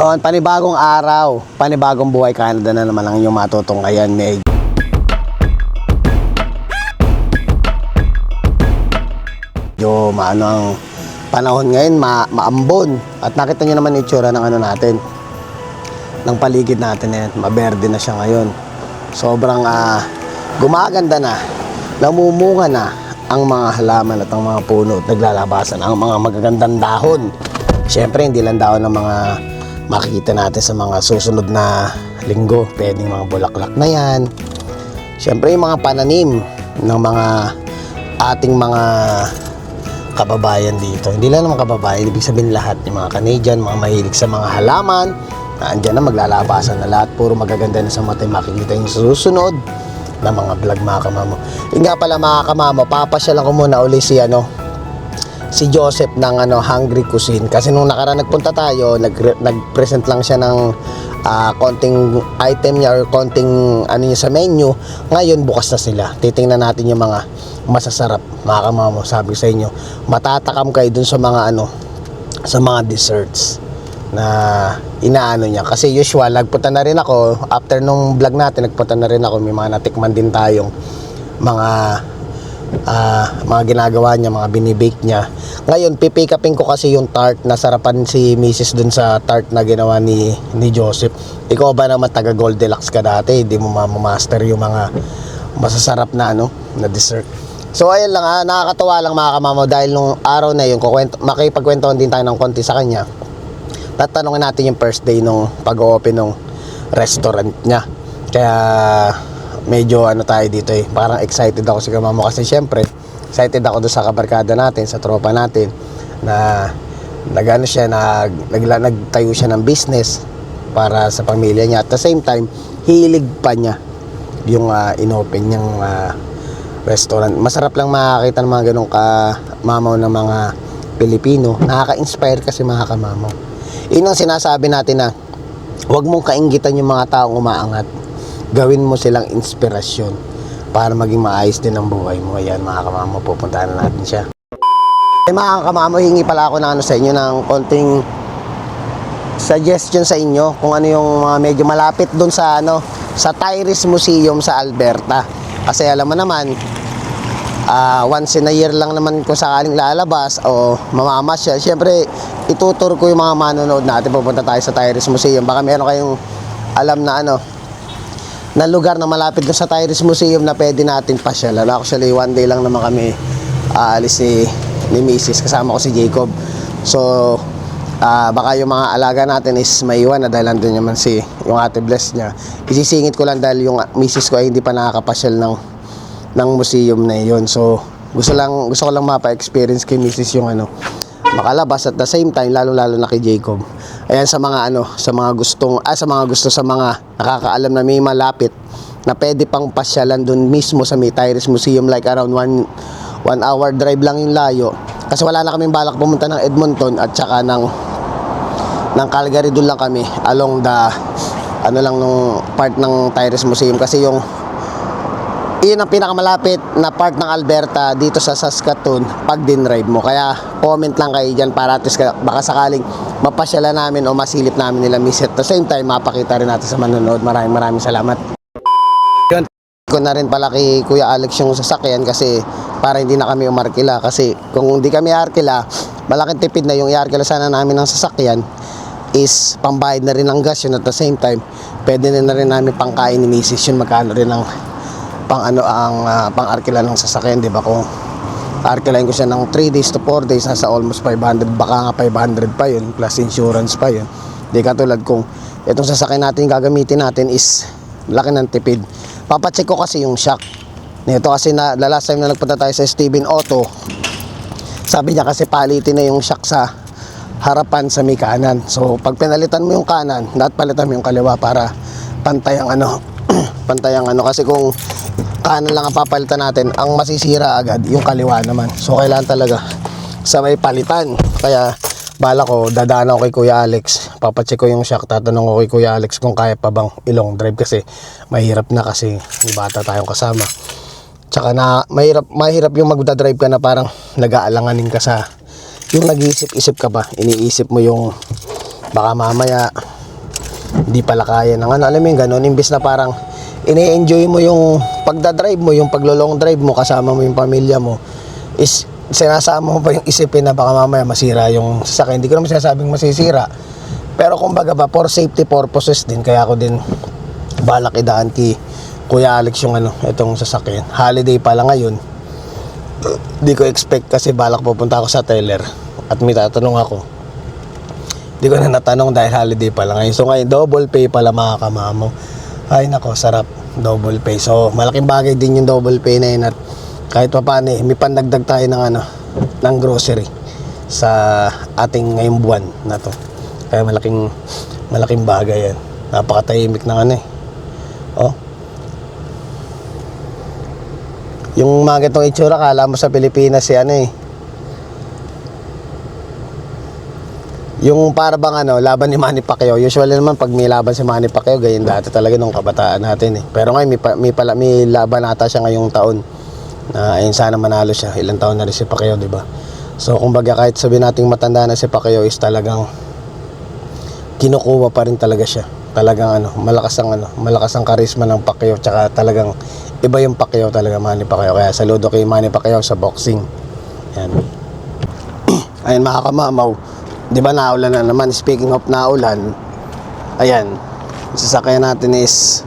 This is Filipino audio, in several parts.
Panibagong araw, panibagong buhay, Canada na naman ang inyong matutunghayan. Medyo maano ang panahon ngayon, maambon. At nakita nyo naman itsura ng ano natin, ng paligid natin na yan. Maberde na siya ngayon. Sobrang gumaganda na, namumunga na ang mga halaman at ang mga puno at naglalabasan ang mga magagandang dahon. Siyempre hindi lang dahon ng mga makikita natin sa mga susunod na linggo. Pwedeng mga bulaklak na yan. Siyempre yung mga pananim ng mga ating mga kababayan dito. Hindi lang naman kababayan, ibig sabihin lahat. Yung mga Canadian, mga mahilig sa mga halaman, andyan na maglalabasan na lahat. Puro magaganda na sa mata yung makikita yung susunod na mga vlog, mga kamamo. Yung nga pala mga kamamo, papasyalan ko muna uli si Joseph ng Hungry Cuisine, kasi nung nakaraan nagpunta tayo, nag-present lang siya ng konting item niya or konting niya sa menu. Ngayon bukas na sila, titingnan natin yung mga masasarap, mga kamamo. Sabi sa inyo, matatakam kayo dun sa mga sa mga desserts na inaano niya, kasi usual nagpunta na rin ako after nung vlog natin, nagpunta na rin ako, may mga natikman din tayong mga ginagawa niya, mga binibake niya. Ngayon pipick upin ko kasi yung tart. Nasarapan si Mrs. dun sa tart na ginawa ni Joseph. Ikaw ba naman taga Goldilocks ka dati, hindi mo master yung mga masasarap na na dessert. So ayun lang, nakakatawa lang mga kamamo, dahil nung araw na yun makipagkwentuhan din tayo ng konti sa kanya. Tatanungin natin yung first day nung pag-open ng restaurant niya. Kaya medyo tayo dito parang excited ako si kamamo, kasi syempre excited ako doon sa kabarkada natin, sa tropa natin na nagtayo siya ng business para sa pamilya niya. At the same time, hilig pa niya yung inopen niyang restaurant. Masarap lang makakita ng mga ganong kamamaw ng mga Pilipino. Nakaka-inspire kasi mga kamamaw. Yun ang sinasabi natin na huwag mong kainggitan yung mga taong umaangat. Gawin mo silang inspirasyon para maging maayos din ang buhay mo. Ayan mga kamamo, pupuntahan na natin siya. Mga kamamo, hingi pala ako ng sa inyo ng konting suggestion sa inyo kung ano yung mga medyo malapit dun sa sa Tyrese Museum sa Alberta. Kasi alam mo naman, once in a year lang naman kung sakaling lalabas o mamamasyal, syempre itutur ko yung mga manonood natin, pupunta tayo sa Tyrese Museum. Baka meron kayong alam na lugar na malapit doon sa Tyrese Museum na pwede natin pasyalan. Actually, one day lang naman kami aalis ni Mrs. Kasama ko si Jacob. So, baka yung mga alaga natin is maiwan na dahil nandun naman yung ate Bless niya. Isisingit ko lang dahil yung Mrs. ko ay hindi pa nakakapasyal ng museum na yun. So, gusto ko lang mapa-experience kay Mrs. yung makalabas at the same time, lalo na kay Jacob. Ayan, sa mga gusto sa mga nakakaalam na may malapit na pwede pang pasyalan dun mismo sa may Tyrese Museum, like around 1 hour drive lang yung layo. Kasi wala na kaming balak pumunta ng Edmonton at saka ng Calgary. Dun lang kami along the nung part ng Tyrese Museum, kasi iyon ang pinakamalapit na part ng Alberta dito sa Saskatoon pag din-drive mo. Kaya comment lang kayo dyan para at least baka sakaling mapasyalan namin o masilip namin nila miss. At the same time, mapakita rin natin sa manonood. Maraming salamat. Yun, ko na rin pala kay Kuya Alex yung sasakyan, kasi para hindi na kami umarkila. Kasi kung hindi kami arkila, malaking tipid na yung iarkila sana namin ng sasakyan is pambayad na rin ng gas yun. At the same time, pwede na rin namin pangkain ni Mrs. yun, magkano rin ang pang-arkila ng sasakyan, di ba? Kung arkilain ko siya ng 3 days to 4 days, nasa almost 500, baka nga 500 pa yun, plus insurance pa yun. Di katulad kung itong sasakyan natin gagamitin natin is laki ng tipid. Papacheck ko kasi yung shock nito, kasi the last time na nagpunta tayo sa Steven Auto, sabi niya kasi palitin na yung shock sa harapan sa may kanan. So pag pinalitan mo yung kanan, dapat palitan mo yung kaliwa para pantay ang kasi kung kanan lang ang papalitan natin, ang masisira agad yung kaliwa naman. So kailangan talaga sa may palitan. Kaya bala ko, dadaan ako kay Kuya Alex, papacheck ko yung shock, tatanong ko kay Kuya Alex kung kaya pa bang ilong drive, kasi mahirap na, kasi may bata tayong kasama. Tsaka na mahirap yung magdadrive ka na parang nag-aalanganin ka sa yung nag-iisip-isip ka pa, iniisip mo yung Baka mamaya hindi pala kaya ng ano, alam mo yung ganun, imbis na parang ini-enjoy mo yung pagdadrive mo, yung paglo-long drive mo, kasama mo yung pamilya mo, is sinasama mo pa yung isipin na baka mamaya masira yung sasakyan. Hindi ko naman sinasabing masisira, pero kumbaga ba, for safety purposes din, kaya ako din balak idaan kay Kuya Alex yung ano, itong sasakyan. Holiday pala ngayon, di ko expect kasi balak pupunta ako sa teller at may tatanong ako. Di ko na natanong dahil holiday pala ngayon. So ngayon, double pay pala mga kamamo. Ay nako, sarap, double pay. So malaking bagay din yung double pay na yun, at kahit pa paano may pandagdag tayo ng ano, ng grocery sa ating ngayong buwan na to. Kaya malaking bagay yan. Napakatahimik ng ano eh. Oh. Yung mga ganitong itsura, kala mo sa Pilipinas si ano eh. Yung para bang ano, laban ni Manny Pacquiao. Usually naman pag may laban si Manny Pacquiao, ganyan dati talaga nung kabataan natin eh. Pero ngayon may laban ata siya ngayong taon. Na ayun, sana manalo siya. Ilang taon na rin si Pacquiao, di ba? So kumbaga kahit sabihin nating matanda na si Pacquiao, is talagang kinukuha pa rin talaga siya. Talagang ano, malakas ang karisma ng Pacquiao, tsaka talagang iba yung Pacquiao talaga, Manny Pacquiao. Kaya saludo kay Manny Pacquiao sa boxing. Yan. Ayun mga kamamaw, di ba naulan na naman? Speaking of naulan, ayan, sasakyan natin is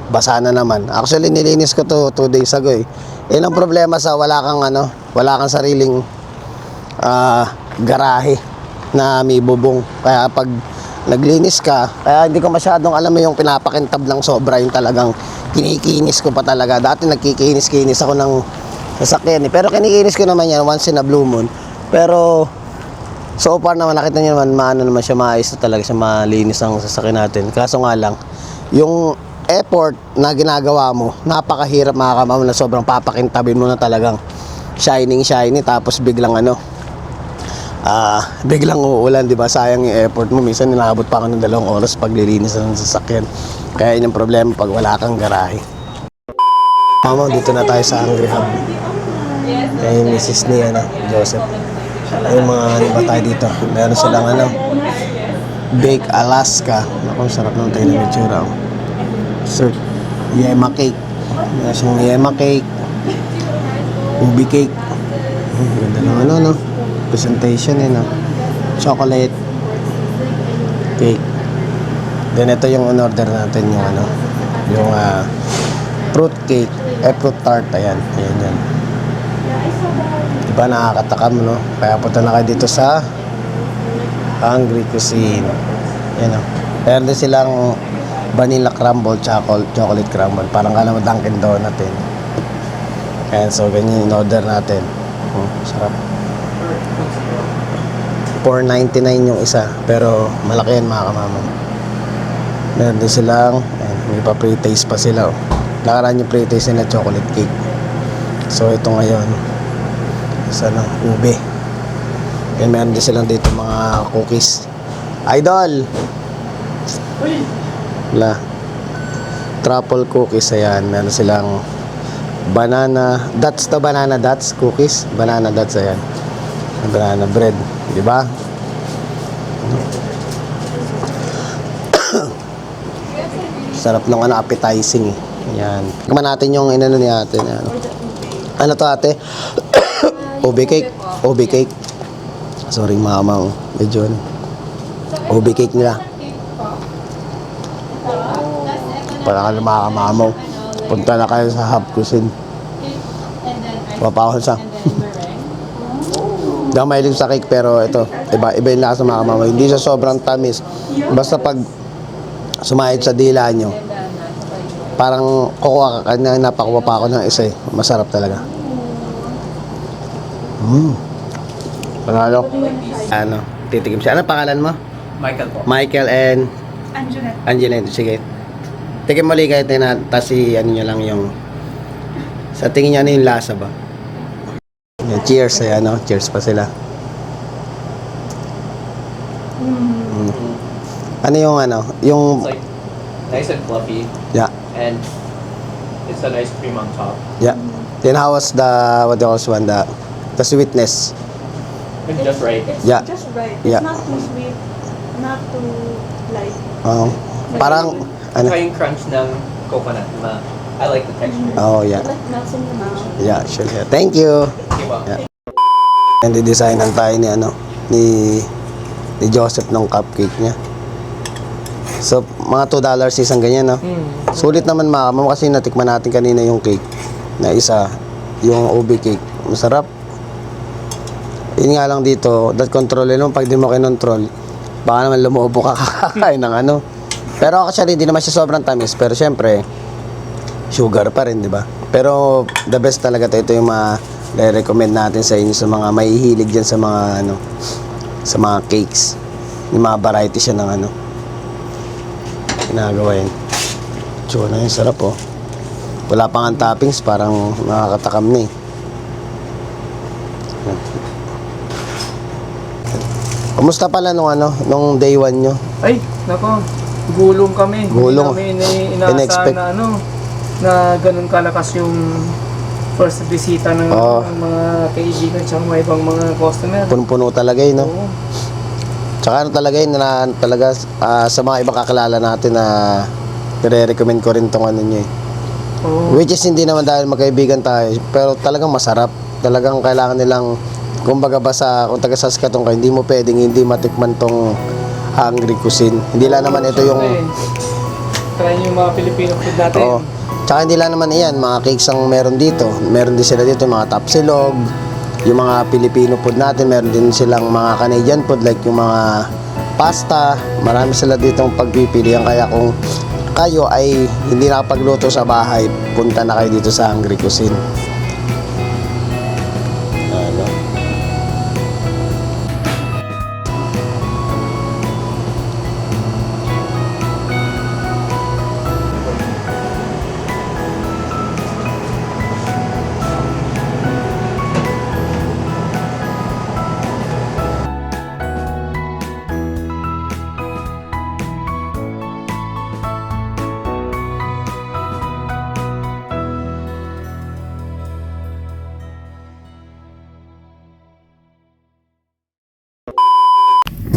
basa na naman. Actually nilinis ko to 2 days ago eh. Yan ang problema sa wala kang sariling garahe na may bubong. Kaya pag naglinis ka, kaya hindi ko masyadong alam mo yung pinapakintab ng sobra, yung talagang kinikinis ko pa talaga. Dati nagkikinis-kinis ako ng sasakyan eh. Pero kinikinis ko naman yan once in a blue moon. Pero so far naman, nakita nyo naman, maano naman siya, maayos na talaga siya, malinis ang sasakyan natin. Kaso nga lang, yung effort na ginagawa mo, napakahirap mga kamamo, na sobrang papakintabin mo na talagang shiny, tapos biglang ano, biglang uulan, di ba? Sayang yung effort mo. Minsan nilabot pa ako ng 2 oras paglilinis ng sasakyan. Kaya yun yung problema pag wala kang garahe. Mama, dito na tayo sa Angry Hub. Kaya yung Mrs. ni Joseph. Yung mga ano ba tayo dito? Meron silang ano, Bake Alaska. Naku, sarap naman tayo ng itsura. Sir, yema cake. Meron siyang yema cake, ubi cake. Ganda ng ano, presentation no? Chocolate cake. Then ito yung on-order natin, yung ano, yung fruit cake, fruit tart. Ayan yan. Diba nakakatakam, no? Kaya punta na kayo dito sa Hungry Cuisine. Yan o. Meron din silang vanilla crumble, chocolate crumble. Parang kala mo Dunkin' Donut eh. Ayan, so ganyan yung order natin. Sarap. $4.99 yung isa, pero malaki yan mga kamama. Meron din silang, ayan, may pa pre-taste pa sila. Nakaraan yung pre-taste na chocolate cake. So ito ngayon, isa ng ube. Ayan, meron din silang dito mga cookies. Idol! Wala. Truffle cookies, ayan. Meron silang banana, that's the banana dots cookies. Banana dots, ayan. Banana bread, di ba? Sarap ng ano, appetizing eh. Yan. Tignan natin yung inano ni ate. Ano to ate? Ube cake. Ube cake. Sorry mama, medyo ano. Ube cake nila. Para ka mga kamamaw, punta na kayo sa Hub Cuisine. Papahol sa hindi ako mahilig sa cake, pero ito, iba yung lasa mga kamamaw. Hindi siya sobrang tamis. Basta pag sumahid sa dila nyo, parang kukuha ka, napakuha pa ako ng isa eh. Masarap talaga. Panalo? Ano, titikim siya. Ano pangalan mo? Michael po. Michael and Anjanette. Anjanette. Sige. Tikim mo ulit kahit na, tas ano nyo lang yung, sa tingin nyo ano yung lasa ba? Yan, cheers eh, ano? Cheers pa sila. Ano yung ano? Yung, It's like nice and fluffy, yeah, and it's a nice cream on top. yeah. Then how was the, what do you call this one, the sweetness? It's just right. It's Yeah. just right. It's Yeah. not too sweet. not too light. Parang, ano? Saka yung crunch ng coconut. I like the texture. Oh, yeah. Like melts in your mouth. Yeah, sure. Yeah. Thank you. Diba? Yeah. And designan tayo ni ni Joseph ng cupcake niya. So, mga $2 isang ganyan, no? Sulit naman mga kamam kasi natikman natin kanina yung cake na isa, yung ube cake. Masarap. Yun nga lang dito, that control yun, pag di mo kinontrol, baka naman lumuubo ka kakain ng ano. Pero actually, hindi naman siya sobrang tamis. Pero syempre, sugar pa rin, di ba? Pero the best talaga ito yung recommend natin sa inyo sa mga mahihilig dyan sa mga ano, sa mga cakes. Yung mga variety siya ng ano. Ginagawa yun. Tsura na yun, sarap oh. Wala pang ang toppings, parang nakakatakam na eh. Kumusta pala nung day 1 nyo? Ay, nako, gulong kami. Gulong. Hindi namin inaasahan In-expect. na ganun kalakas yung first bisita ng mga kaibigan at mga ibang mga customer. Puno-puno talaga yun, no? Oo. Tsaka talaga yun, talaga sa mga ibang kakilala natin na nire-recommend ko rin tong ano nyo eh. Oo. Which is hindi naman dahil magkaibigan tayo, pero talagang masarap. Talagang kailangan nilang, kumbaga ba kung taga Saskatoon ka, hindi mo pwedeng hindi matikman tong hungry cuisine. Hindi lang naman ito yung... Try yung mga Filipino food natin. Oo. Tsaka hindi lang naman iyan, mga cakes ang meron dito. Meron din sila dito, mga tapsilog, yung mga Filipino food natin. Meron din silang mga Canadian food like yung mga pasta. Marami sila ditong pagpipilian. Kaya kung kayo ay hindi nakapagluto sa bahay, punta na kayo dito sa Hungry Cuisine. Ano?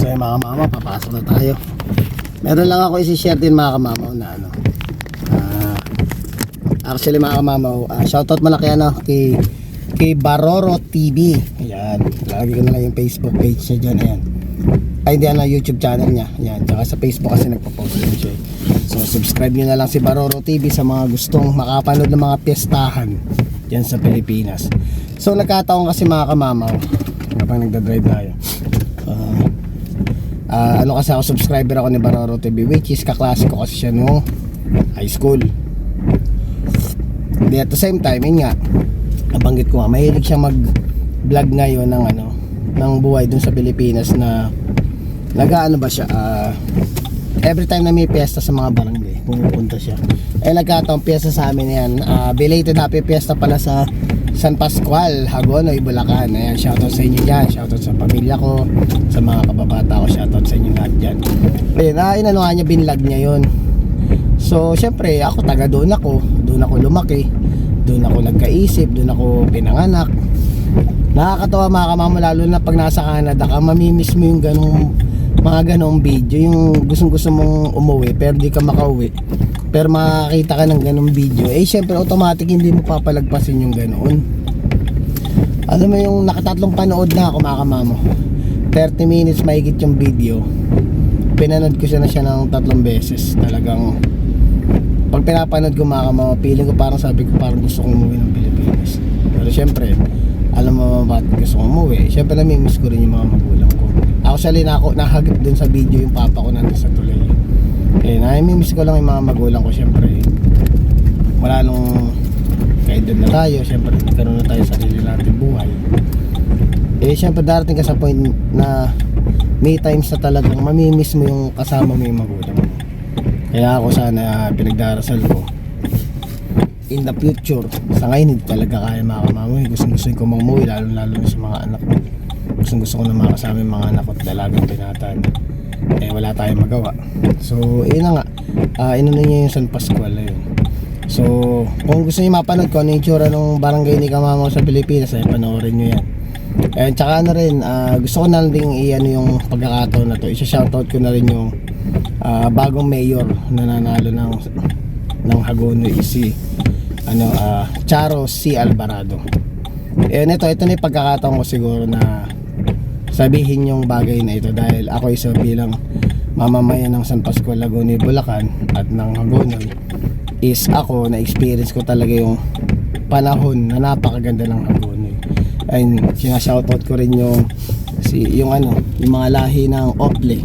So yung mga mama, papasok na tayo. Meron lang ako isi-share din mga kamamaw na ano. Actually mga kamamaw, shoutout muna kay Baroro TV. Ayan, lagi ko na lang yung Facebook page niya dyan. Ayan. Ay hindi na YouTube channel niya. Ayan, tsaka sa Facebook kasi nagpo-post din siya. So subscribe nyo na lang si Baroro TV sa mga gustong makapanood ng mga piyestahan dyan sa Pilipinas. So nagkataon kasi mga kamamaw, habang nagdadrive tayo. Ano kasi ako, subscriber ako ni Baroro TV, which is kaklase ko kasi siya no high school. Di at the same time, yun nga, nabanggit ko nga, mahilig siya mag-vlog ngayon ng ng buhay dun sa Pilipinas na nag-ano ba siya, every time na may piyesta sa mga barangay, pumupunta siya. Nagkataong piyesta sa amin yan, belated happy piyesta pala sa San Pascual, Hagonoy, Bulacan. Ayan, shoutout sa inyo dyan, shoutout sa pamilya ko, sa mga kababata ko, shoutout sa inyo lahat dyan. Ayun, inano nga niya, binlog niya yun. So, syempre, ako taga doon ako lumaki, doon ako nagkaisip, doon ako pinanganak. Nakakatawa mga kamama, lalo na pag nasa Canada ka, mamimiss mo yung mga ganong video, yung gustong-gusto mong umuwi pero di ka makauwi, pero makakita ka ng ganong video, syempre automatic hindi mo papalagpasin yung ganoon. Alam mo yung nakatatlong panood na ako mga kamama, 30 minutes mahigit yung video, pinanood ko siya ng 3 beses. Talagang pag pinapanood ko mga kamama, feeling ko parang sabi ko parang gusto kong umuwi ng Pilipinas. Pero syempre, alam mo bakit gusto kong umuwi, syempre namimiss ko rin yung mga magulang ko. Actually nahagip dun sa video yung papa ko nandun sa tulay. Namimiss ko lang yung mga magulang ko. Syempre wala nung kaedad na tayo, syempre nagkaroon na tayo sa sarili natin buhay. Syempre darating ka sa point na may times na talagang mamimiss mo yung kasama mo yung magulang mo. Kaya ako sana pinagdarasal ko in the future, sa ngayon hindi talaga kaya mga kamama, gusto ko mamuwi, lalo na sa mga anak ko. Gusto ko na makasama yung mga anak ko at dalagang binatan. Wala tayong magawa. So yun na nga, inano niya yung San Pascual na yun. So kung gusto niyo mapanood ko ano yung tsura ng barangay ni Kamamaw sa Pilipinas, panoorin nyo yan. And tsaka ano rin, gusto ko na ding i-ano yung pagkakataon na to. Isa-shoutout ko na rin yung bagong mayor na nanalo ng Hagonoy, si Charo C. Alvarado. And ito na yung pagkakataon ko siguro na sabihin yung bagay na ito dahil ako isa bilang mamamayan ng San Pascual, Hagonoy, Bulacan at ng Hagonoy is ako na experience ko talaga yung panahon na napakaganda ng Hagonoy. And sinashoutout ko rin yung mga lahi ng Ople.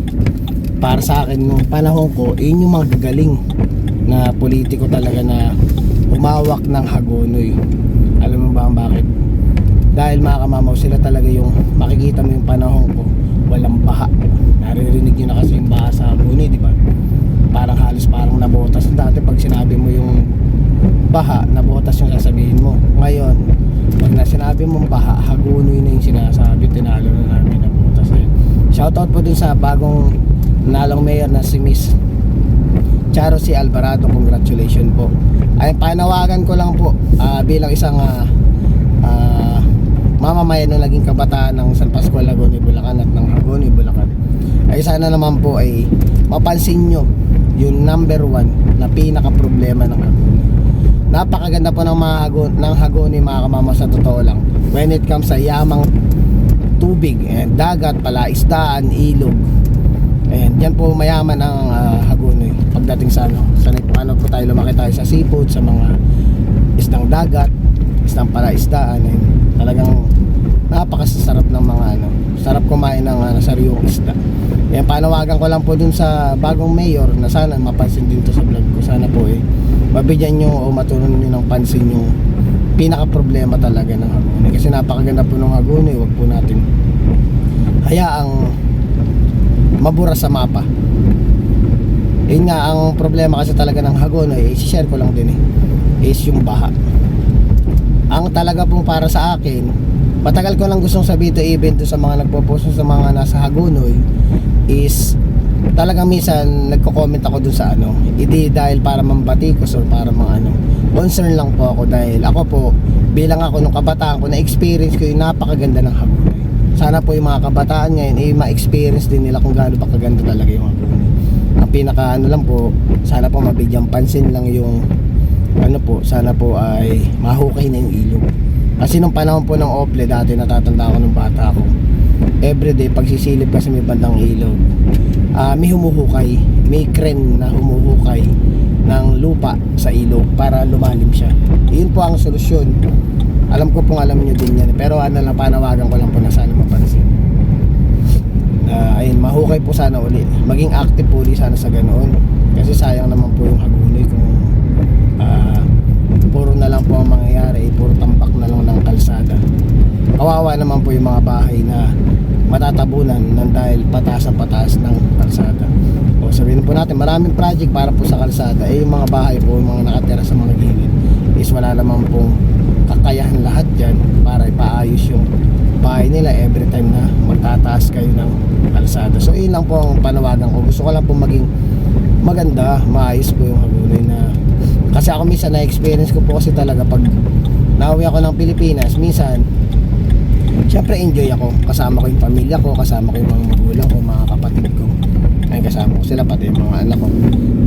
Para sa akin nung panahon ko, yun yung mga gagaling na politiko talaga na humawak ng Hagonoy. Alam mo ba ang bakit? Dahil mga kamamaw, sila talaga yung makikita mo yung panahon ko, walang baha. Naririnig nyo na kasi yung baha sa Hagonoy, di ba? Parang halos parang nabotas. Dati pag sinabi mo yung baha, nabotas yung sasabihin mo. Ngayon, pag sinabi mong baha, Hagonoy na yung sinasabi, tinalo na namin nabotas. Shoutout po dun sa bagong nalong mayor na si Miss Charo C. Alvarado. Congratulations po. Ay panawagan ko lang po bilang isang mamamayan na naging kabataan ng San Pascual, Hagonoy, Bulacan at ng Hagonoy, Bulacan, ay sana naman po ay mapansin nyo yung number 1 na pinaka problema ng Hagonoy. Napakaganda po ng Hagonoy, mga kamama, sa totoo lang, when it comes sa yamang tubig and dagat, palaisdaan, ilog. And yan po mayaman ang Hagonoy pagdating sa paano po tayo lumaki tayo sa seafood, sa mga isdang dagat, isdang palaisdaan. And talagang napakasarap ng mga sarap kumain ng sariwang isda. Yan, panawagan ko lang po dun sa bagong mayor na sana mapansin din to sa vlog ko. Sana po mabigyan nyo o matunan nyo ng pansin yung pinaka problema talaga ng Hagonoy. Kasi napakaganda po ng Hagonoy, wag po natin hayaang mabura sa mapa. Yun nga, ang problema kasi talaga ng Hagonoy, i-share ko lang din is yung baha. Ang talaga pong para sa akin, matagal ko lang gustong sabihin to even to sa mga nagpo-post sa mga nasa Hagonoy, is talagang minsan nagko-comment ako dun sa hindi dahil para mambatikos or para concern lang po ako, dahil ako po bilang ako nung kabataan ko na experience ko yung napakaganda ng Hagonoy. Sana po yung mga kabataan ngayon ma-experience din nila kung gaano ba kaganda talaga yung Hagonoy. Ang pinaka lang po, sana po mabigyan pansin lang yung sana po ay mahukay na yung ilog. Kasi nung panahon po ng Ople, dati natatanda ko nung bata ako, everyday pagsisilip kasi may bandang ilog, may humuhukay, may crane na humuhukay ng lupa sa ilog para lumalim siya. Yun po ang solusyon. Alam ko pong alam nyo din yan, pero lang, panawagan ko lang po na sana mapansin. Ayun, mahukay po sana uli, maging active po uli sana sa ganoon. Kasi sayang naman po yung Hagonoy kung puro na lang po ang mangyayari, puro tampak na lang ng kalsada. Kawawa naman po yung mga bahay na matatabunan ng dahil pataas ng kalsada. O sabihin po natin, maraming project para po sa kalsada, yung mga bahay po, yung mga nakatira sa mga gilid is wala naman pong kakayahan lahat dyan para ipaayos yung bahay nila every time na magtataas kayo ng kalsada. So yun lang po ang panawagan ko. Gusto ko lang po maging maganda, maayos po yung Hagonoy na. Kasi ako minsan na-experience ko po kasi talaga pag nauwi ako ng Pilipinas, minsan syempre enjoy ako, kasama ko yung pamilya ko, kasama ko yung mga magulang ko, mga kapatid ko, ay kasama ko sila, pati yung mga anak ko.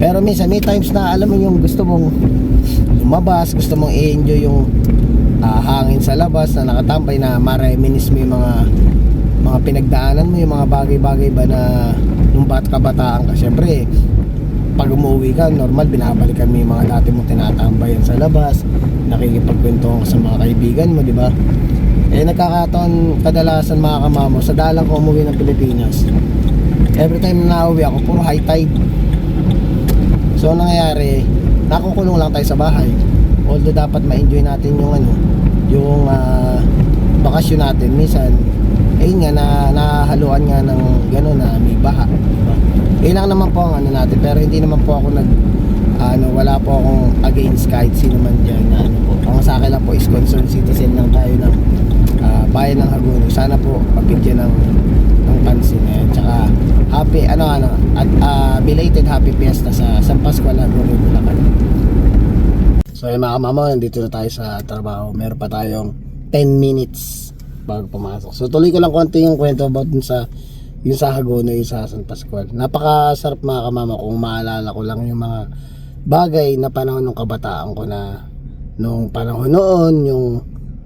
Pero minsan may times na alam mo yung gusto mong lumabas, gusto mong i-enjoy yung hangin sa labas, na nakatambay, na ma-reminisce mo yung mga pinagdaanan mo, yung mga bagay-bagay ba na nung kabataan ka. Syempre pag umuwi ka, normal binabalikan mo yung mga dati mo tinatambayan sa labas, nakikipagkwentuhan ka sa mga kaibigan mo, di ba? Nagkakataon kadalasan, mga kamamo, sa dalang ko umuwi ng Pilipinas, every time na nauwi ako, puro high tide. So nangyayari, nakukulong lang tayo sa bahay. Although dapat ma-enjoy natin yung bakasyon natin, minsan ayun nga, nahaluan nga ng gano'n na may baha, diba? Yun lang naman po ang natin, pero hindi naman po ako wala po akong against kahit sino man dyan na po. Ang sa akin lang po is concerned citizen lang tayo ng bayan ng Hagonoy. Sana po mabigyan ng pansin. Tsaka happy belated happy fiesta sa San Pascual, Hagonoy, Bulacan. So mga kamamo, nandito na tayo sa trabaho. Meron pa tayong 10 minutes bago pumasok. So tuloy ko lang konti yung kwento about dun sa yung sa Hagonoy, yung sa San Pascual. Napakasarap mga kamama kung maalala ko lang yung mga bagay na panahon ng kabataan ko na nung panahon noon, yung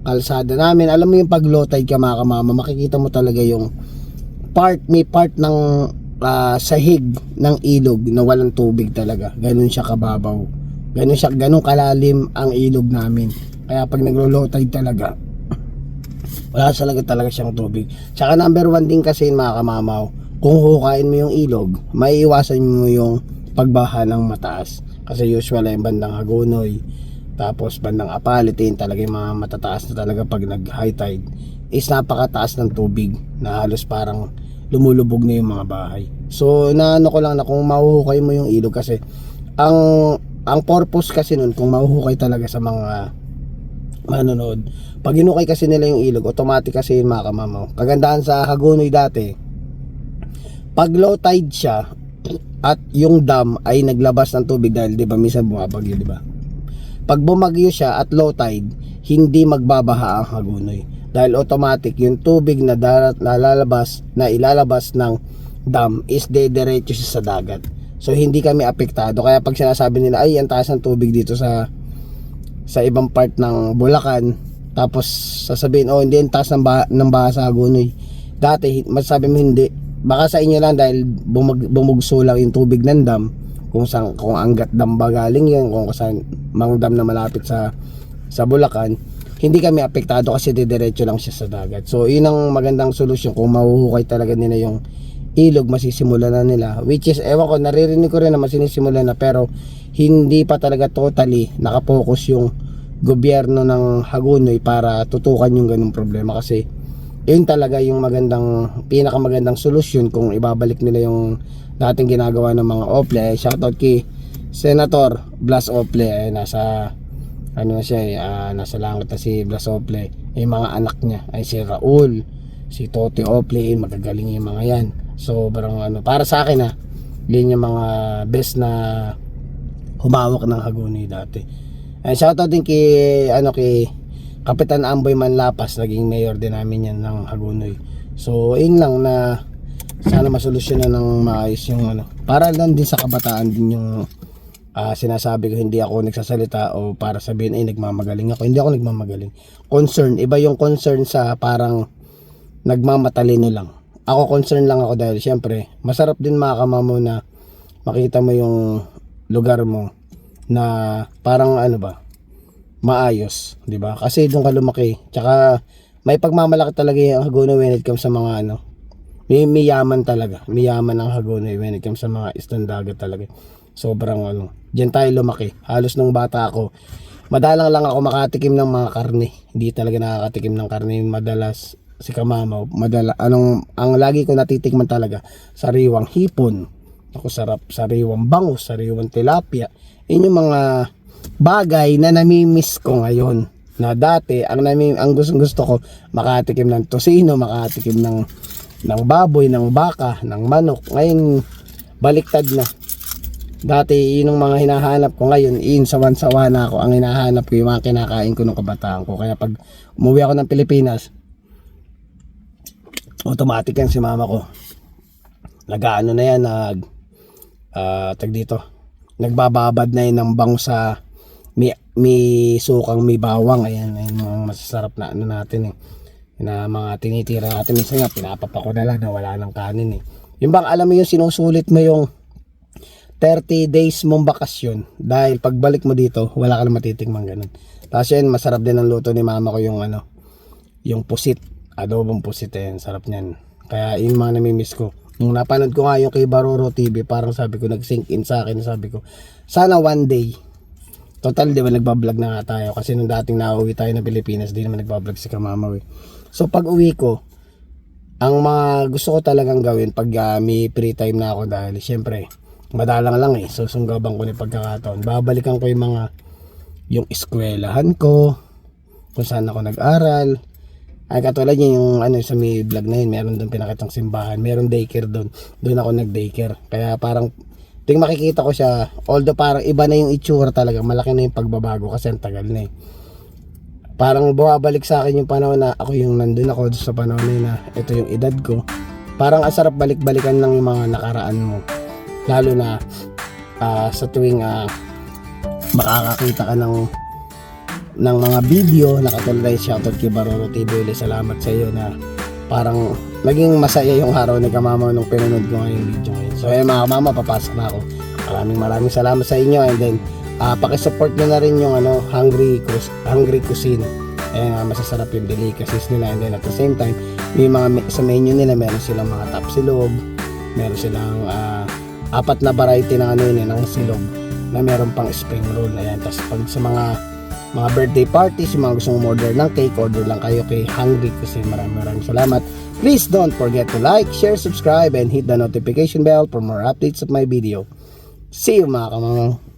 kalsada namin. Alam mo yung pag low tide ka mga kamama, makikita mo talaga yung may part ng sahig ng ilog na walang tubig talaga. Ganun siya kababaw. Ganun kalalim ang ilog namin. Kaya pag naglo-low tide talaga, wala talaga siyang tubig. Tsaka number 1 din kasi mga kamamaw, kung hukain mo yung ilog, maiiwasan mo yung pagbaha ng mataas. Kasi usual ay bandang Hagonoy, tapos bandang Apalitin, talaga yung mga matataas na talaga pag nag high tide is napakataas ng tubig na halos parang lumulubog na yung mga bahay. So naano ko lang na kung mahuhukay mo yung ilog, kasi ang purpose kasi nun kung mahuhukay talaga sa mga manonood, pag hinukay kasi nila yung ilog, automatic kasi yun mga kamamaw. Kagandahan sa Hagonoy dati, pag low tide siya at yung dam ay naglabas ng tubig dahil di ba minsan bumabagyo, di ba? Pag bumagyo siya at low tide, hindi magbabaha ang Hagonoy dahil automatic yung tubig na ilalabas ng dam is dediretso siya sa dagat. So hindi kami apektado. Kaya pag sinasabi nila ay ang taas ng tubig dito sa ibang part ng Bulacan, tapos sasabihin hindi ang taas ng baha sa Hagonoy, dati masasabi mo hindi, baka sa inyo lang dahil bumugso lang yung tubig ng dam, kung Angat Dam ba galing yun, kung saan mang dam na malapit sa Bulacan, hindi kami apektado kasi didiretso lang siya sa dagat. So yun ang magandang solusyon. Kung mahuhukay talaga nila yung ilog, masisimula na nila, which is ewan ko, naririnig ko rin na masinisimula na, pero hindi pa talaga totally nakapokus yung gobyerno ng Hagonoy para tutukan yung ganung problema. Kasi yun talaga yung pinakamagandang solusyon kung ibabalik nila yung dating ginagawa ng mga Ople. Shoutout kay Senator Blas Ople, nasa nasa langit na si Blas Ople. Yung mga anak niya ay si Raul, si Tote Ople, magagaling yung mga yan. So para sa akin yun yung mga best na humawak ng Hagonoy dati. Shoutout din kay Kapitan Amboy Manlapas, naging mayor din namin yan ng Hagonoy. So yun lang, na sana masolusyonan ng maayos yung para lang din sa kabataan din yung sinasabi ko. Hindi ako nagsasalita o para sabihin ay nagmamagaling ako. Hindi ako nagmamagaling. Concern, iba yung concern sa parang nagmamatalino lang. Ako concern lang ako dahil syempre masarap din mga kamamo na makita mo yung lugar mo na parang maayos, di ba? Kasi doon ka lumaki. Tsaka may pagmamalaki talaga yung Hagonoy when it comes sa mga may yaman talaga. May yaman ang Hagonoy when it comes sa mga islang dagat talaga. Sobrang diyan tayo lumaki. Halos nung bata ako, madalang lang ako makatikim ng mga karne. Hindi talaga nakakatikim ng karne madalas. Si kamamaw, ang lagi ko natitikman talaga, sariwang hipon. Ako sarap, sariwang bangus, sariwang tilapia. Yun yung mga bagay na namimiss ko ngayon. Na dati, ang gusto ko, makatikim ng tosino, makatikim ng baboy, ng baka, ng manok. Ngayon, baliktad na. Dati, yun yung mga hinahanap ko ngayon, sawan-sawa na ako. Ang hinahanap ko, yung mga kinakain ko nung kabataan ko. Kaya pag umuwi ako ng Pilipinas, automatic yan si mama ko. Nag-ano na yan, nagbababad na yun ng bangus sa may sukang, may bawang. Ayan mga masasarap na natin na mga tinitira natin. Minsan nga pinapapako na lang na wala ng kanin yung bang alam mo yung sinusulit mo yung 30 days mong bakasyon, dahil pagbalik mo dito wala ka na matitikmang ganun. Tapos yun, masarap din ang luto ni mama ko, yung pusit, adobong pusit. Sarap niyan. Kaya yung mga namimiss ko. Nung napanood ko nga yung kay Baroro TV, parang sabi ko, nag-sink in sa akin, sabi ko sana one day, total di ba nagbablog na nga tayo, kasi nung dating nauwi tayo ng Pilipinas, di naman nagbablog si kamamaw. So pag uwi ko, ang mga gusto ko talagang gawin pag may free time na ako, dahil syempre madalang lang susunggaban ko ni pagkakataon, babalikan ko yung eskwelahan ko, kung saan ako nag-aral. Ay katulad yung sa may vlog na yun, meron doon pinakitang simbahan, meron daycare doon ako nag-daycare. Kaya parang makikita ko siya, although parang iba na yung itsura talaga, malaki na yung pagbabago kasi ang tagal na parang bumabalik sa akin yung panahon na ako yung nandun ako sa panahon na yun, na ito yung edad ko. Parang ang sarap balik-balikan ng mga nakaraan mo, lalo na sa tuwing makakakita ka ng mga video na katulad, shoutout kay Baroro TV ulit, salamat sa iyo na parang naging masaya yung araw ni Kamama nung pinanood ko ngayong video ngayon. So ayun mga Kamama, papasok na ako. Maraming salamat sa inyo, and then pakisupport nyo na rin yung Hungry Cuisine. Ayan, masasarap yung delicacies nila, and then at the same time may mga sa menu nila meron silang mga tapsilog, meron silang 4 na variety ng ng silog na meron pang spring roll. Ayan, tapos pag sa mga birthday parties, yung mga gustong order ng cake, order lang kayo kay Hungry Cuisine. Maraming salamat. Please don't forget to like, share, subscribe, and hit the notification bell for more updates of my video. See you mga Kamama.